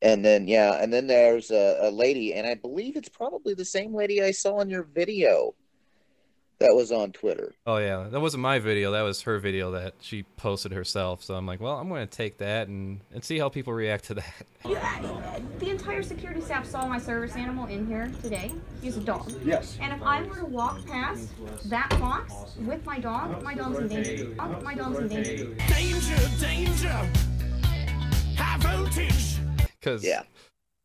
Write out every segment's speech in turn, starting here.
And then, yeah, and then there's a lady, and I believe it's probably the same lady I saw in your video that was on Twitter. Oh yeah, that wasn't my video. That was her video that she posted herself. So I'm like, well, I'm going to take that and see how people react to that. Yeah, the entire security staff saw my service animal in here today. He's a dog. Yes. And if I were to walk past that box with my dog's in danger. My dog's in danger. Danger, danger, high voltage. Because Yeah.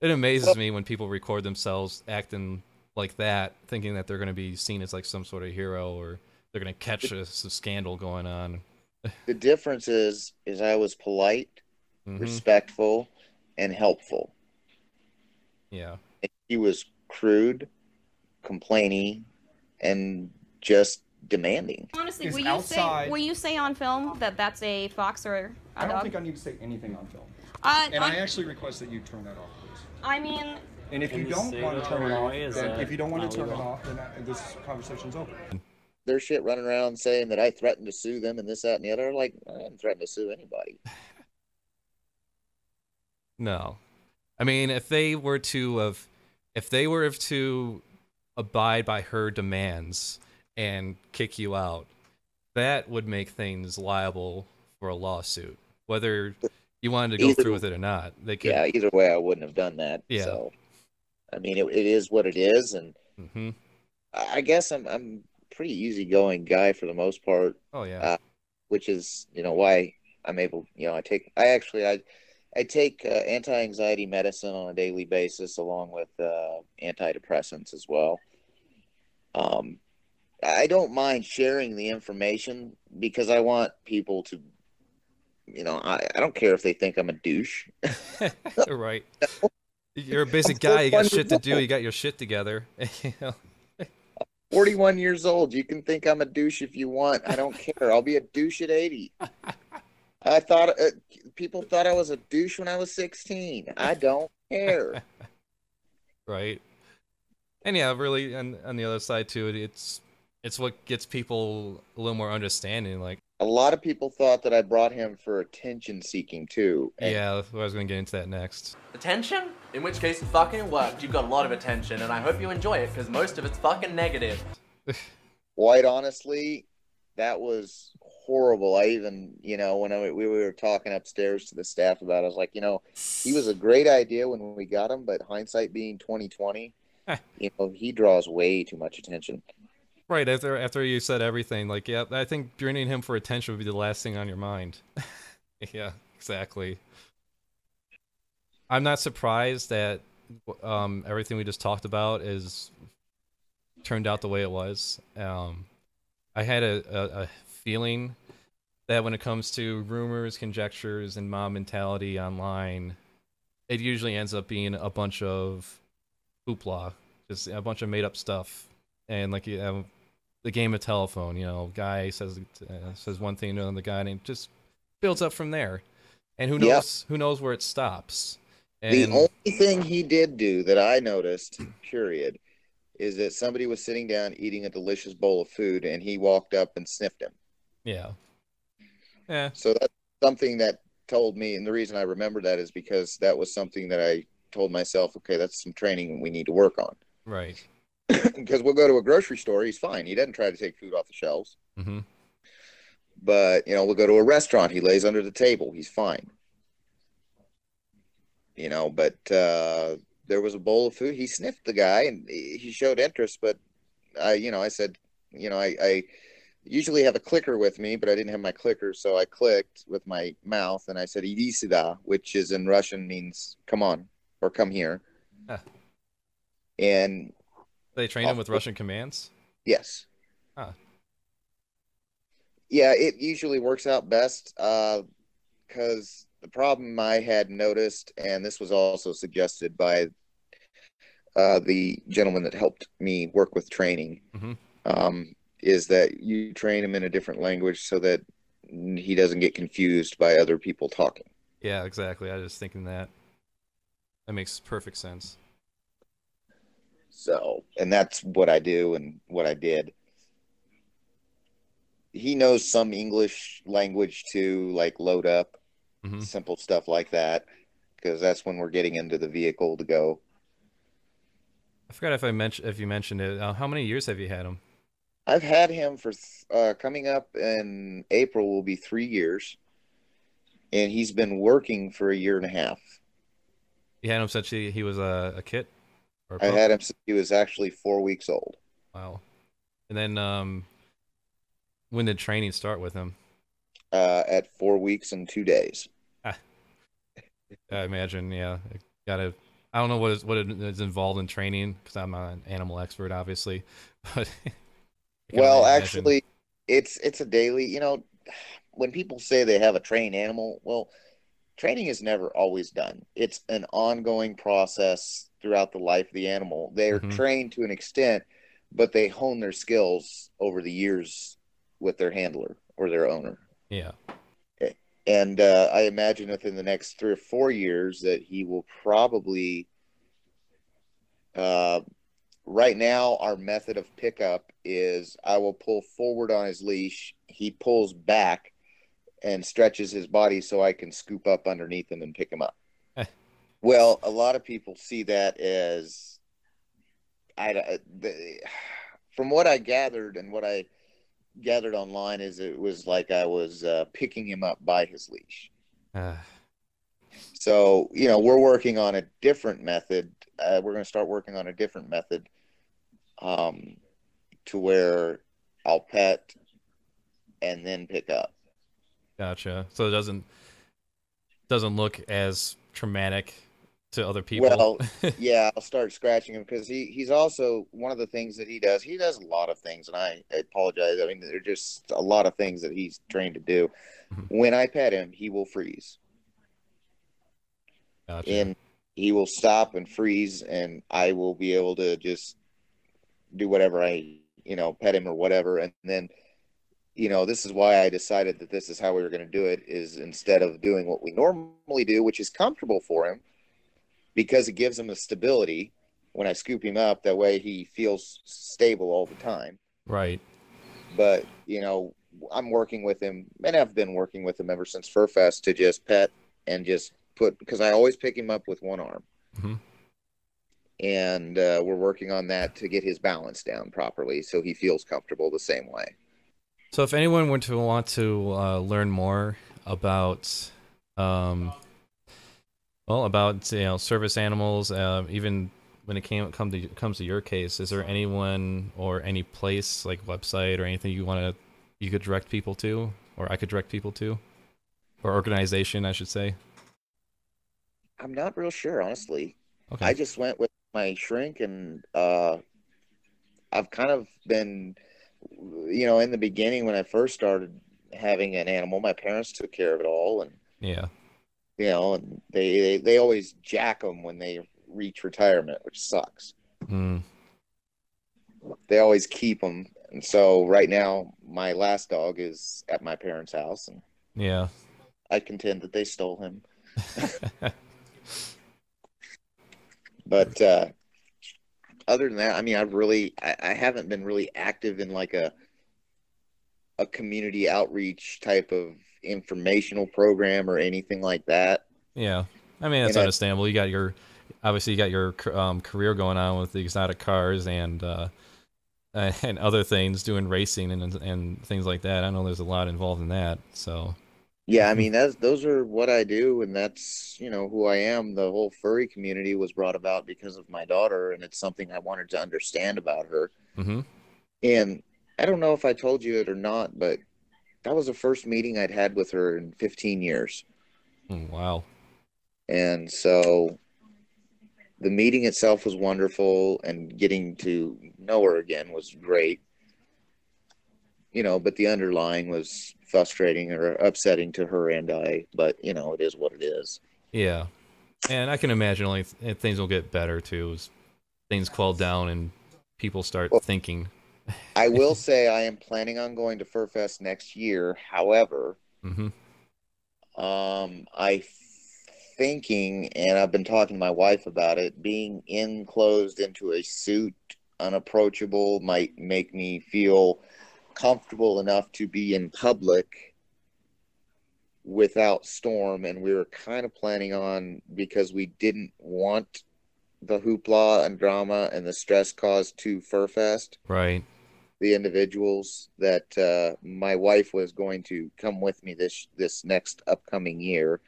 it amazes me when people record themselves acting like that, thinking that they're going to be seen as like some sort of hero or they're going to catch some scandal going on. The difference is I was polite, respectful, and helpful. Yeah. And he was crude, complaining, and just demanding. Honestly, Is will outside- you say on film that that's a fox or a I don't dog? think I need to say anything on film. And I'm- I actually request that you turn that off, please. I mean, And if you Can you don't say want that to turn it right off, away? Is then that if you don't want not to turn it legal? off, then this conversation's over. There's shit running around saying that I threatened to sue them and this, that, and the other. Like, I didn't threaten to sue anybody. No. I mean, if they were to abide by her demands and kick you out, that would make things liable for a lawsuit. Whether you wanted to go through with it or not, they could. Yeah, either way, I wouldn't have done that. Yeah. So, I mean, it is what it is, and Mm-hmm. I guess I'm a pretty easygoing guy for the most part. Oh yeah. Which is why I'm able. I take anti-anxiety medicine on a daily basis along with antidepressants as well. I don't mind sharing the information because I want people to, I don't care if they think I'm a douche. Right. You're a busy guy. You got shit to do. You got your shit together. 41 years old. You can think I'm a douche if you want. I don't care. I'll be a douche at 80. I thought people thought I was a douche when I was 16. I don't care. Right. And yeah, really, on the other side too, it's what gets people a little more understanding. Like, a lot of people thought that I brought him for attention seeking too. And yeah, I was going to get into that next. Attention? In which case it fucking worked. You've got a lot of attention, and I hope you enjoy it, because most of it's fucking negative. quite honestly, that was horrible. I even, when we were talking upstairs to the staff about it, I was like, he was a great idea when we got him, but hindsight being 2020, he draws way too much attention. Right, after you said everything, like, yeah, I think bringing him for attention would be the last thing on your mind. Yeah, exactly. I'm not surprised that everything we just talked about is turned out the way it was. I had a feeling that when it comes to rumors, conjectures, and mob mentality online, it usually ends up being a bunch of hoopla, just a bunch of made-up stuff. And like the game of telephone, guy says one thing to the guy, and it just builds up from there. And who knows? Who knows where it stops? And the only thing he did do that I noticed, period, is that somebody was sitting down eating a delicious bowl of food, and he walked up and sniffed him. Yeah. So that's something that told me, and the reason I remember that is because that was something that I told myself, okay, that's some training we need to work on. Right. Because we'll go to a grocery store, he's fine. He doesn't try to take food off the shelves. Mm-hmm. But, we'll go to a restaurant, he lays under the table, he's fine. But there was a bowl of food. He sniffed the guy, and he showed interest, but I said, I usually have a clicker with me, but I didn't have my clicker, so I clicked with my mouth, and I said, "Idi sida," which is in Russian means "come on" or "come here." And they trained him with Russian commands? Yes. Yeah, it usually works out best because the problem I had noticed, and this was also suggested by the gentleman that helped me work with training, is that you train him in a different language so that he doesn't get confused by other people talking. Yeah, exactly. I was just thinking that. That makes perfect sense. So, and that's what I do and what I did. He knows some English language too, like load up, simple stuff like that. because that's when we're getting into the vehicle to go. I forgot if you mentioned it. How many years have you had him? I've had him for coming up in April will be 3 years, and he's been working for a year and a half. You had him since he was a kit? Or a I pup? had him since he was actually 4 weeks old. Wow. And then when did training start with him? At 4 weeks and 2 days. I imagine, yeah. I don't know what is involved in training because I'm not an animal expert, obviously, but well, actually, it's a daily. You know, when people say they have a trained animal, well, training is never always done. It's an ongoing process throughout the life of the animal. They're trained to an extent, but they hone their skills over the years with their handler or their owner. Yeah. And I imagine within the next 3 or 4 years that he will probably, right now, our method of pickup is I will pull forward on his leash. He pulls back and stretches his body so I can scoop up underneath him and pick him up. Well, a lot of people see that as, from what I gathered and what I gathered online is it was like I was picking him up by his leash. So, you know, we're working on a different method. We're going to start working on a different method to where I'll pet and then pick up. Gotcha. So it doesn't look as traumatic to other people. Well, yeah, I'll start scratching him because he's also one of the things that he does. He does a lot of things, and I apologize. I mean, there are just a lot of things that he's trained to do. When I pet him, he will freeze. Gotcha. And he will stop and freeze, and I will be able to just do whatever pet him or whatever. And then, this is why I decided that this is how we were going to do it, is instead of doing what we normally do, which is comfortable for him, because it gives him a stability when I scoop him up. That way he feels stable all the time. Right. But, I'm working with him, and I've been working with him ever since Furfest, to just pet and just because I always pick him up with one arm. And we're working on that to get his balance down properly so he feels comfortable the same way. So if anyone were to want to learn more about service animals, even when it comes to your case, is there anyone or any place, like website or anything you could direct people to, or I could direct people to, or organization, I should say? I'm not real sure, honestly. Okay. I just went with my shrink, and I've kind of been, in the beginning when I first started having an animal, my parents took care of it all, and yeah. And they always jack them when they reach retirement, which sucks. They always keep them. And so right now, my last dog is at my parents' house, and yeah, I contend that they stole him. But other than that, I mean, I haven't been really active in like a community outreach type of informational program or anything like that. Yeah, I mean, that's understandable. You got your career going on with the exotic cars and other things, doing racing and things like that. I know there's a lot involved in that. So yeah, I mean, those are what I do, and that's who I am. The whole furry community was brought about because of my daughter, and it's something I wanted to understand about her. And I don't know if I told you it or not, but that was the first meeting I'd had with her in 15 years. Wow. And so the meeting itself was wonderful, and getting to know her again was great. But the underlying was frustrating or upsetting to her and I, but it is what it is. Yeah. And I can imagine things will get better too as things cool down and people start thinking. I will say I am planning on going to Furfest next year. However, I thinking, and I've been talking to my wife about it, being enclosed into a suit, unapproachable, might make me feel comfortable enough to be in public without Storm, and we were kind of planning on, because we didn't want the hoopla and drama and the stress caused to Furfest, Right. the individuals, that my wife was going to come with me this next upcoming year.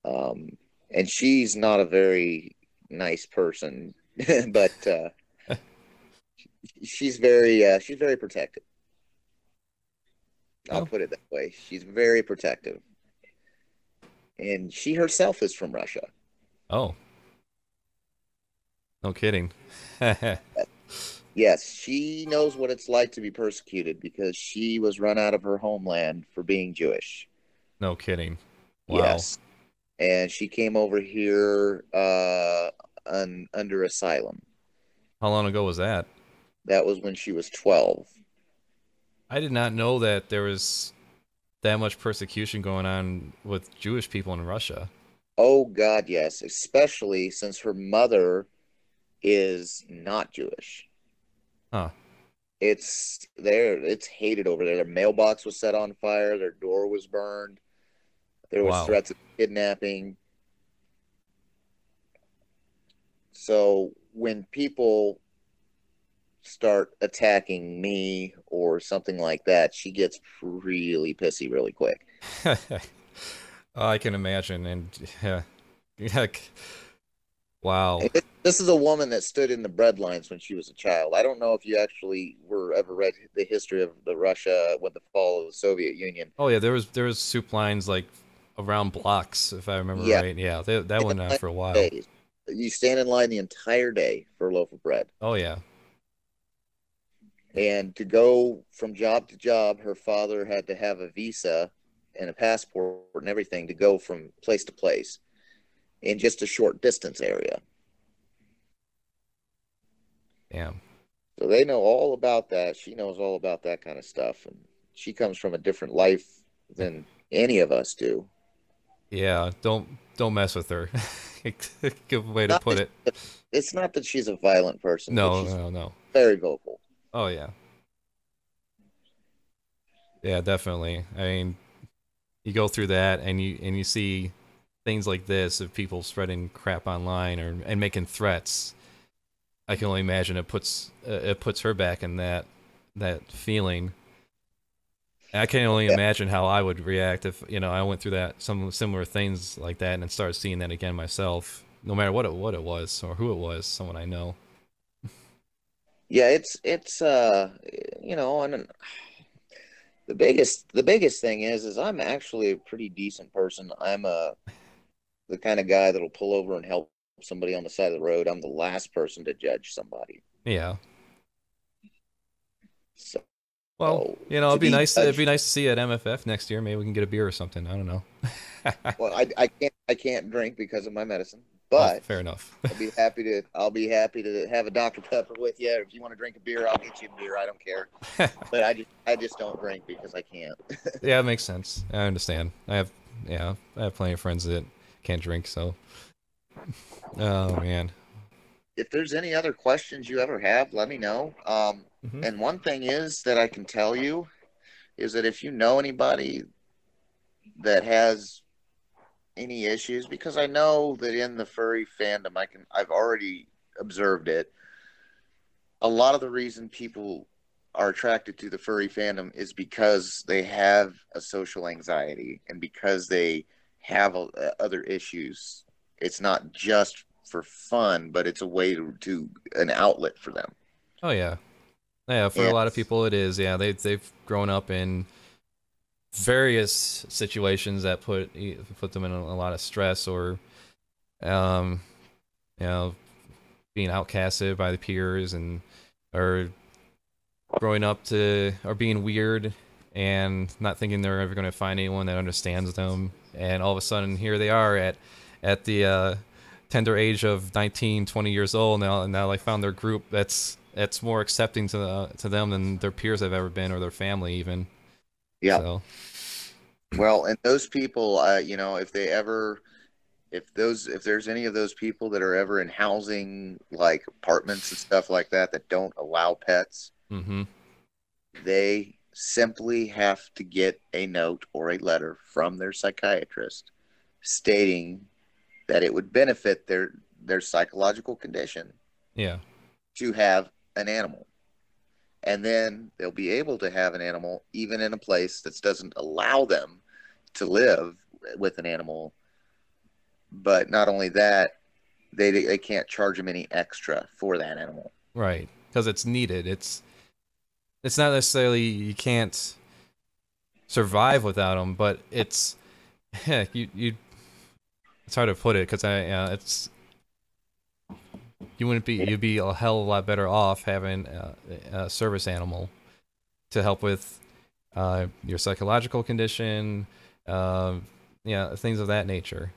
And she's not a very nice person, but she's very protective. I'll put it that way. She's very protective. And she herself is from Russia. Oh. No kidding. Yes, she knows what it's like to be persecuted because she was run out of her homeland for being Jewish. No kidding. Wow. Yes. And she came over here under asylum. How long ago was that? That was when she was 12. I did not know that there was that much persecution going on with Jewish people in Russia. Oh, God, yes. Especially since her mother is not Jewish. Huh. It's hated over there. Their mailbox was set on fire. Their door was burned. There was threats of kidnapping. So when people start attacking me or something like that, she gets really pissy really quick. I can imagine. And wow. This is a woman that stood in the bread lines when she was a child. I don't know if you actually ever read the history of the Russia with the fall of the Soviet Union. Oh yeah, there was soup lines like around blocks, if I remember right. Yeah, that went on for a while. Days. You stand in line the entire day for a loaf of bread. Oh yeah. And to go from job to job, her father had to have a visa and a passport and everything to go from place to place in just a short distance area. Damn. So they know all about that. She knows all about that kind of stuff. And she comes from a different life than any of us do. Yeah, don't mess with her. Good way to put it. It's not that she's a violent person. No. Very vocal. Oh yeah. Yeah, definitely. I mean, you go through that and you see things like this of people spreading crap online and making threats. I can only imagine it puts her back in that feeling. I can only imagine how I would react if I went through some similar things like that and started seeing that again myself. No matter what it was or who it was, someone I know. Yeah, it's and the biggest thing is I'm actually a pretty decent person. I'm the kind of guy that'll pull over and help somebody on the side of the road. I'm the last person to judge somebody. Yeah. So, well, it'd be nice to see you at MFF next year. Maybe we can get a beer or something. I don't know. Well, I can't drink because of my medicine, but fair enough. I'll be happy to have a Dr. Pepper with you. If you want to drink a beer, I'll get you a beer. I don't care. But I just don't drink because I can't. Yeah, it makes sense. I understand. I have plenty of friends that can't drink, so. Oh man. If there's any other questions you ever have, let me know. And one thing is that I can tell you is that if you know anybody that has any issues, because I know that in the furry fandom, I've already observed it. A lot of the reason people are attracted to the furry fandom is because they have a social anxiety and because they have other issues. It's not just for fun, but it's a way to an outlet for them. Oh yeah. Yeah, for a lot of people it is. Yeah, they've grown up in various situations that put them in a lot of stress or being outcasted by the peers or growing up or being weird and not thinking they're ever going to find anyone that understands them, and all of a sudden here they are at the tender age of 19, 20 years old now, and now they found their group that's more accepting to them than their peers have ever been, or their family even. Yeah. So. Well, and those people, if there's any of those people that are ever in housing, like apartments and stuff like that don't allow pets, mm-hmm. they simply have to get a note or a letter from their psychiatrist stating that it would benefit their psychological condition Yeah. to have an animal. And then they'll be able to have an animal even in a place that doesn't allow them to live with an animal. But not only that, they can't charge them any extra for that animal. Right. Because it's needed. It's not necessarily you can't survive without them, but it's you it's hard to put it because it's you'd be a hell of a lot better off having a service animal to help with your psychological condition, things of that nature.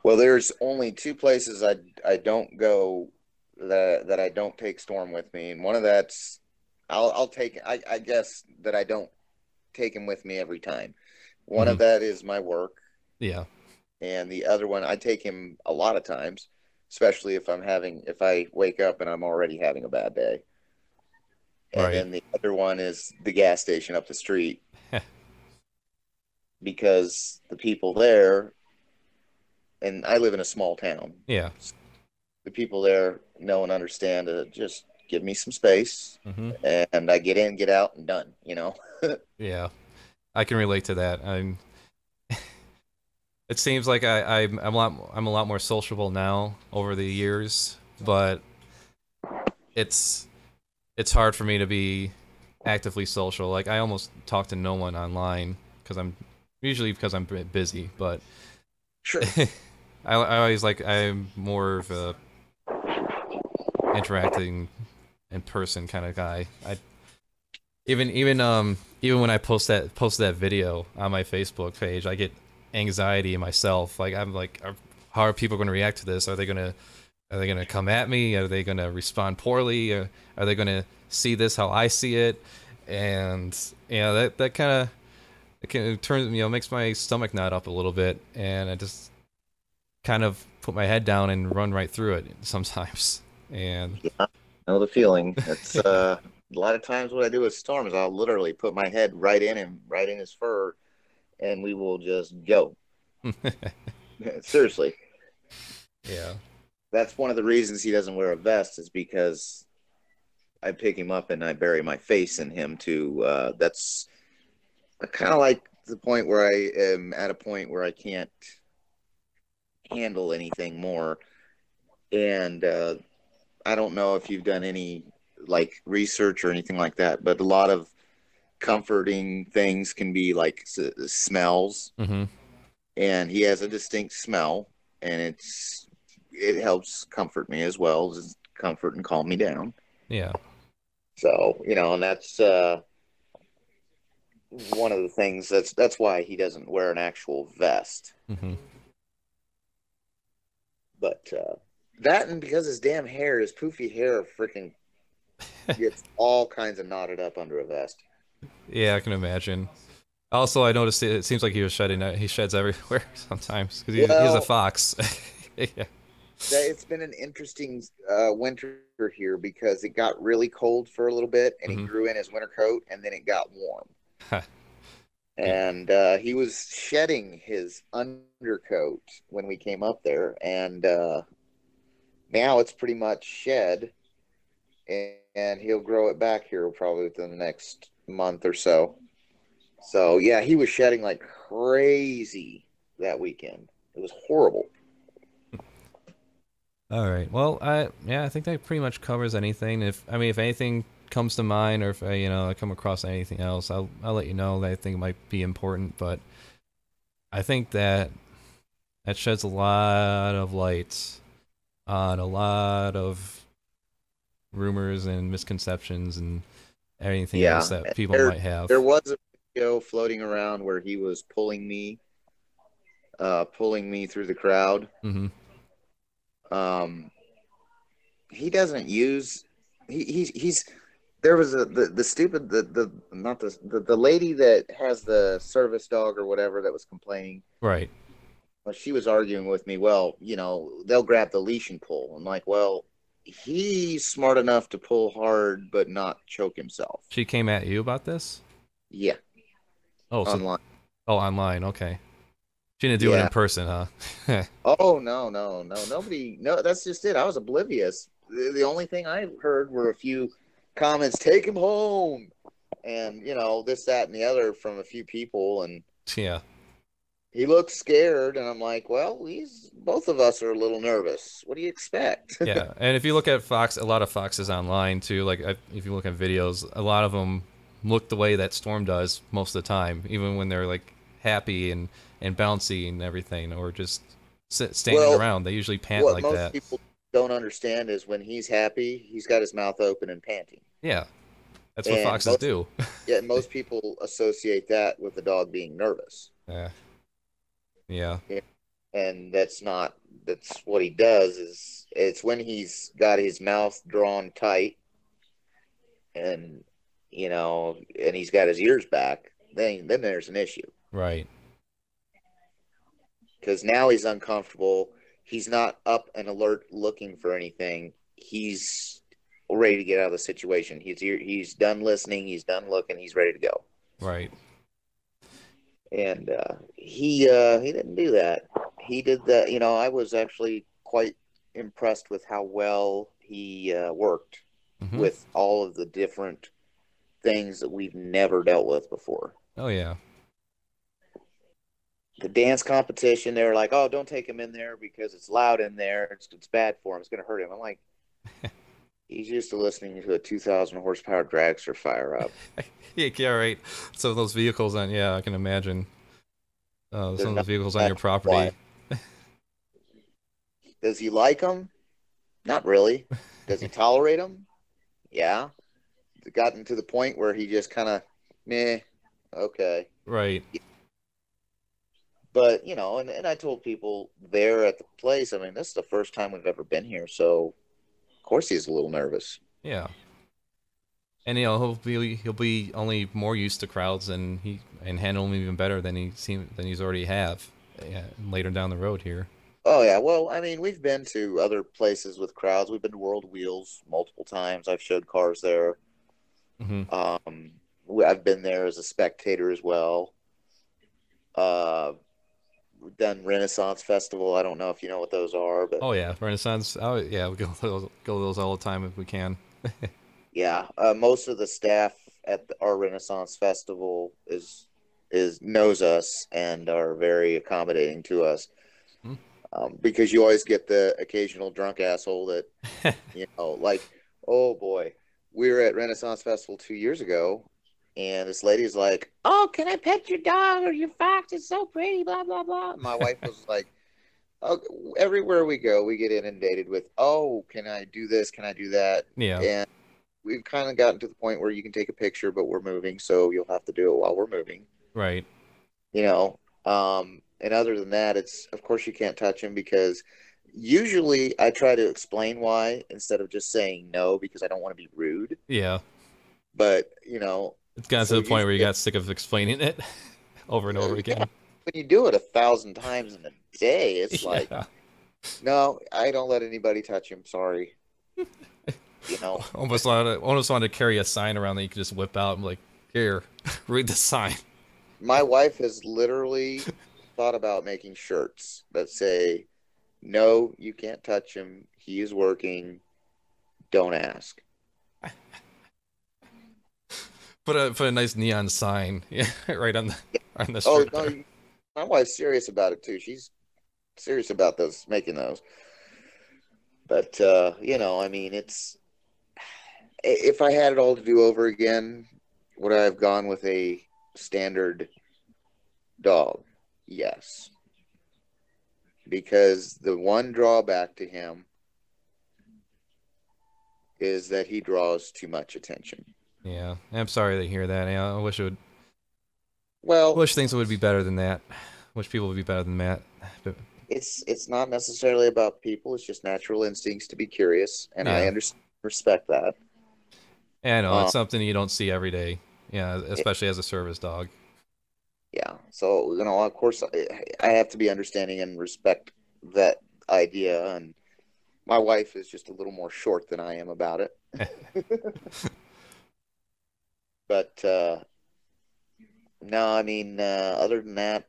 Well, there's only two places I don't go that I don't take Storm with me, and one of that's I'll take. I guess that I don't take him with me every time. One of that is my work. Yeah. And the other one, I take him a lot of times, especially if I wake up and I'm already having a bad day. And then the other one is the gas station up the street. Because the people there, and I live in a small town. Yeah. The people there know and understand to just give me some space, and I get in, get out, and done, Yeah. I can relate to that. It seems like I'm a lot more sociable now over the years, but it's hard for me to be actively social. Like I almost talk to no one online because I'm busy, but sure. I always I'm more of a interacting in person kind of guy. Even when I post that video on my Facebook page, I get anxiety in myself. Like I'm like, how are people going to react to this? Are they gonna come at me? Are they gonna respond poorly? Are they gonna see this how I see it? And that kind of turns makes my stomach knot up a little bit, and I just kind of put my head down and run right through it sometimes. And yeah, I know the feeling. It's a lot of times what I do with Storm is I'll literally put my head right in him, right in his fur, and we will just go. Seriously. Yeah. That's one of the reasons he doesn't wear a vest is because I pick him up and I bury my face in him too. That's kind of like the point where I am at a point where I can't handle anything more. And I don't know if you've done any research or anything like that, but a lot of comforting things can be like smells. And he has a distinct smell, and it helps comfort me as well as comfort and calm me down. Yeah. So, and that's one of the things that's why he doesn't wear an actual vest. But that, and because his damn hair, his poofy hair freaking gets all kinds of knotted up under a vest. Yeah, I can imagine. Also, I noticed it seems like he sheds everywhere sometimes because he's a fox. Yeah. It's been an interesting winter here because it got really cold for a little bit, and he grew in his winter coat, and then it got warm. And he was shedding his undercoat when we came up there, and now it's pretty much shed, and he'll grow it back here probably within the next month or so. So, yeah, he was shedding like crazy that weekend. It was horrible. All right. Well, I think that pretty much covers anything. If anything comes to mind, or if I come across anything else, I'll let you know that I think it might be important. But I think that sheds a lot of light on a lot of rumors and misconceptions and anything else that people might have. There was a video floating around where he was pulling me through the crowd. He doesn't use. He's. There was the lady that has the service dog or whatever that was complaining. Right. Well, she was arguing with me. Well, they'll grab the leash and pull. I'm like, well, he's smart enough to pull hard but not choke himself. She came at you about this? Yeah. Oh, so, Online. Oh, online. Okay. She didn't do it in person, huh? Oh, no. Nobody. No, that's just it. I was oblivious. The only thing I heard were a few comments, take him home. And, you know, this, that, and the other from a few people. And yeah. he looked scared. And I'm like, well, both of us are a little nervous. What do you expect? Yeah. And if you look at a lot of foxes online, too, like if you look at videos, a lot of them look the way that Storm does most of the time, even when they're, like, happy and bouncy and everything, or just standing around. They usually pant like that. What most people don't understand is when he's happy, he's got his mouth open and panting. Yeah, that's what foxes do. Yeah, most people associate that with the dog being nervous. Yeah. And that's what he does. It's when he's got his mouth drawn tight and, you know, and he's got his ears back, then there's an issue. Right. Because now he's uncomfortable. He's not up and alert looking for anything. He's ready to get out of the situation. He's done listening. He's done looking. He's ready to go. Right. And he didn't do that. He did that. You know, I was actually quite impressed with how well he worked with all of the different things that we've never dealt with before. Oh, yeah. The dance competition, they were like, oh, don't take him in there because it's loud in there. It's bad for him. It's going to hurt him. I'm like, he's used to listening to a 2,000 horsepower dragster fire up. Yeah, right. Some of those vehicles I can imagine. Some of the vehicles on your property. Does he like them? Not really. Does he tolerate them? Yeah. It's gotten to the point where he just kind of, meh, okay. Right. But, you know, and I told people there at the place, I mean, this is the first time we've ever been here, so of course he's a little nervous. Yeah. And, you know, he'll be only more used to crowds and handle them even better than he's already later down the road here. Oh, yeah. Well, I mean, we've been to other places with crowds. We've been to World Wheels multiple times. I've showed cars there. I've been there as a spectator as well. We've done Renaissance Festival. I don't know if you know what those are, but oh yeah, Renaissance. Oh yeah, we go to those all the time if we can. Yeah, most of the staff at our Renaissance Festival knows us and are very accommodating to us. Because you always get the occasional drunk asshole that, you know, like, oh boy, we were at Renaissance Festival 2 years ago. And this lady's like, oh, can I pet your dog or your fox? It's so pretty, blah, blah, blah. My wife was like, oh, everywhere we go, we get inundated with, oh, can I do this? Can I do that? Yeah. And we've kind of gotten to the point where you can take a picture, but we're moving, so you'll have to do it while we're moving. Right. You know, and other than that, of course you can't touch him because usually I try to explain why instead of just saying no because I don't want to be rude. Yeah. But, you know, it's gotten to the point where you got sick of explaining it over and over again. When you do it 1,000 times in a day, it's like, no, I don't let anybody touch him. Sorry. You know, almost wanted to carry a sign around that you could just whip out and be like, here, read the sign. My wife has literally thought about making shirts that say, no, you can't touch him. He is working. Don't ask. Put a nice neon sign, right on the shirt. Oh, no, my wife's serious about it too. She's serious about making those. But you know, I mean, if I had it all to do over again, would I have gone with a standard dog? Yes. Because the one drawback to him is that he draws too much attention. Yeah, I'm sorry to hear that. I wish it would. Well, wish things would be better than that. Wish people would be better than that. But it's not necessarily about people. It's just natural instincts to be curious, and I respect that. Yeah, I know it's something you don't see every day. Yeah, especially as a service dog. Yeah, so you know, of course, I have to be understanding and respect that idea, and My wife is just a little more short than I am about it. But no, I mean, other than that,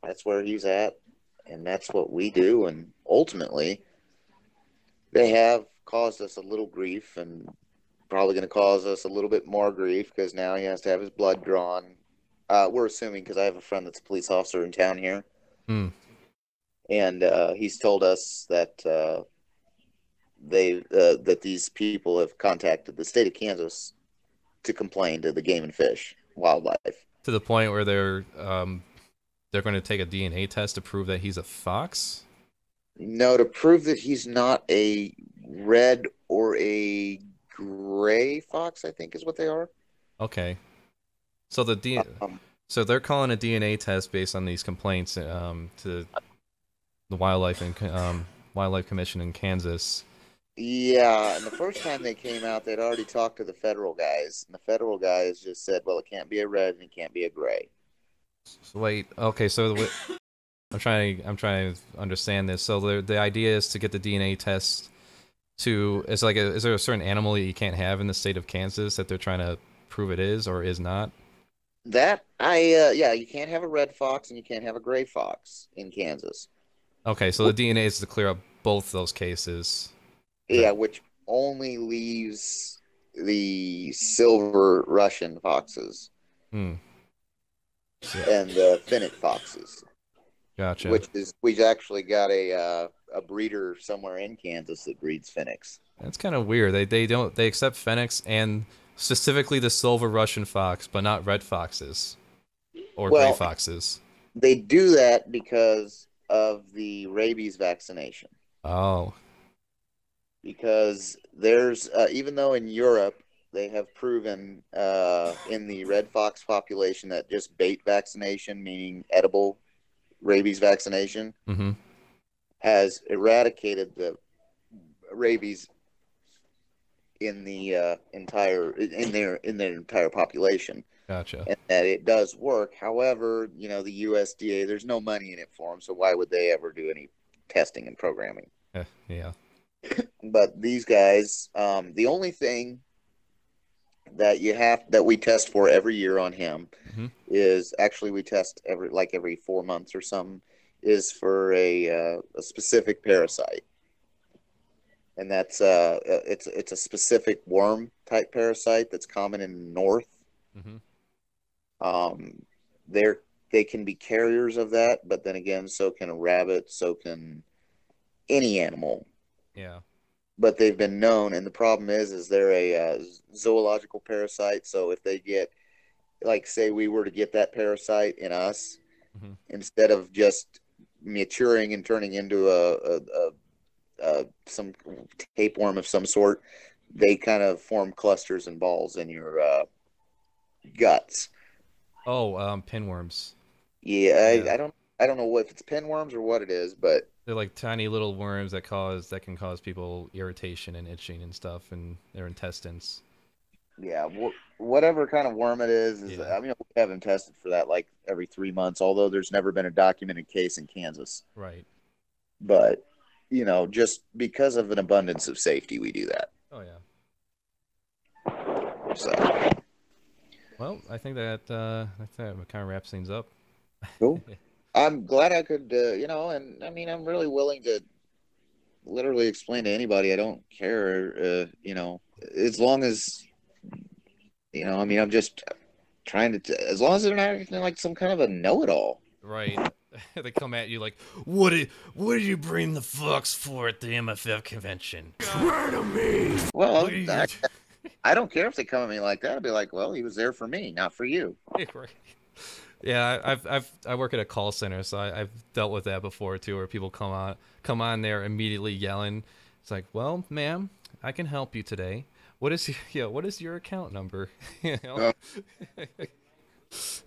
that's where he's at, and that's what we do. And ultimately, they have caused us a little grief, and probably going to cause us a little bit more grief because now he has to have his blood drawn. We're assuming, because I have a friend that's a police officer in town here, and he's told us that that these people have contacted the state of Kansas to complain to the Game and Fish Wildlife, to the point where they're going to take a DNA test to prove that he's a fox. No, to prove that he's not a red or a gray fox, I think is what they are. Okay, so so they're calling a DNA test based on these complaints to the Wildlife Commission in Kansas. Yeah, and the first time they came out, they'd already talked to the federal guys, and the federal guys just said, "Well, it can't be a red and it can't be a gray." So wait, okay, so I'm trying to understand this. So the idea is to get the DNA test to is there a certain animal that you can't have in the state of Kansas that they're trying to prove it is or is not? That yeah, you can't have a red fox and you can't have a gray fox in Kansas. Okay, so the DNA is to clear up both those cases. Yeah, which only leaves the silver Russian foxes and the finnic foxes. Gotcha. Which is, we've actually got a breeder somewhere in Kansas that breeds finnics. That's kind of weird. They accept finnics and specifically the silver Russian fox, but not red foxes or gray foxes. They do that because of the rabies vaccination. Oh. Because there's even though in Europe they have proven in the red fox population that just bait vaccination, meaning edible rabies vaccination, has eradicated the rabies in the their entire population. Gotcha. And that it does work. However, you know, the USDA, there's no money in it for them, so why would they ever do any testing and programming? Yeah. But these guys, the only thing that we test for every year on him is actually we test every 4 months or something, is for a specific parasite, and that's it's a specific worm type parasite that's common in the north. They can be carriers of that, but then again, so can a rabbit, so can any animal. Yeah. But they've been known, and the problem is they're a zoological parasite. So if they get, like, say we were to get that parasite in us, instead of just maturing and turning into some tapeworm of some sort, they kind of form clusters and balls in your guts. Oh, pinworms. Yeah, I don't know if it's pinworms or what it is, but they're like tiny little worms that can cause people irritation and itching and stuff in their intestines. Yeah, whatever kind of worm it is I mean, we have them tested for that like every 3 months, although there's never been a documented case in Kansas. Right. But, you know, just because of an abundance of safety, we do that. Oh, yeah. So. Well, I think that kind of wraps things up. Cool. I'm glad I could, and I mean, I'm really willing to literally explain to anybody. I don't care, as long as, I mean, I'm just trying to, as long as they're not acting like some kind of a know-it-all. Right. They come at you like, what did you bring the fox for at the MFF convention? Swear to me! Well, I don't care if they come at me like that. I'll be like, well, he was there for me, not for you. Yeah, I work at a call center, so I've dealt with that before too, where people come on there immediately yelling. It's like, well, ma'am, I can help you today. What is your account number? Just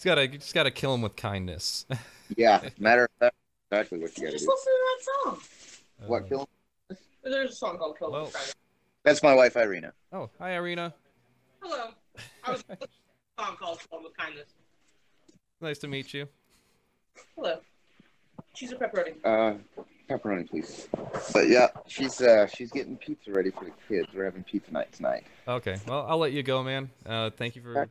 gotta kill him with kindness. Yeah, matter of fact, exactly what you gotta do. Just listen to that song. What, kill him? There's a song called Kill Him with Kindness. That's my wife, Irina. Oh, hi, Irina. Hello. I was listening to a song called Kill Him with Kindness. Nice to meet you. Hello. Cheese or pepperoni? Pepperoni, please. But yeah, she's getting pizza ready for the kids. We're having pizza night tonight. Okay, well, I'll let you go, man. Thank you for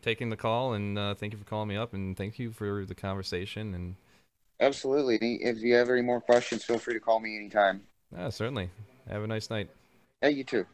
taking the call, and thank you for calling me up, and thank you for the conversation. And absolutely, if you have any more questions, feel free to call me anytime. certainly. Have a nice night. Hey, you too.